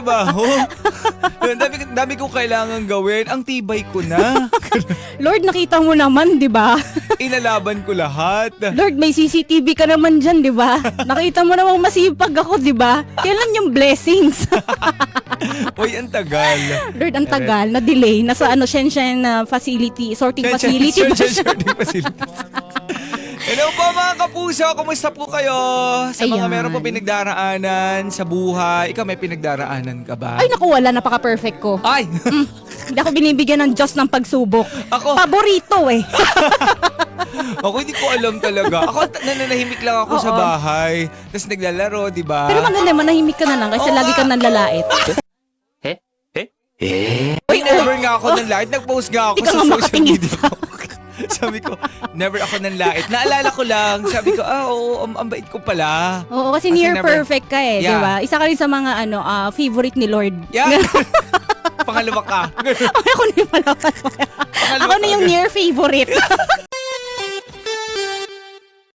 trabaho. Dami ko kailangan gawin. Ang tibay ko na. Lord, nakita mo naman, di ba? Inalaban ko lahat. Lord, may CCTV ka naman dyan, di ba? Nakita mo namang masipag ako, di ba? Kailan yung blessings? Uy, ang tagal. Lord, ang tagal, na-delay. Nasa Shenzhen facility, sorting facility ba siya? Sorting facility. Hello po mga kapuso, kumusta po kayo? Sa mga Ayan. meron po pinagdaraanan sa buhay. Ikaw may pinagdaraanan ka ba? Ay, naku, wala. Napaka-perfect ko. Ay! Hindi ako binibigyan ng Diyos ng pagsubok. Ako, Paborito eh. hindi ko alam talaga. Ako, nananahimik lang ako sa bahay. Tapos naglalaro, di ba? Pero maganda, manahimik ka na lang kasi Oo lagi nga. kang nanlalait. Uy, never nga ako nanlait. Nag-post nga ako Ikaw sa nga social makatingin media ko. Sabi ko, never ako nanlait. Naalala ko lang. Sabi ko, oo, ang bait ko pala. Oo, kasi Kasi near never- perfect ka eh, di Yeah. ba? Isa ka rin sa mga favorite ni Lord. Yeah. Pangalawa ka. Ako na yung pala. Pangalawa Ako na ka. yung near favorite.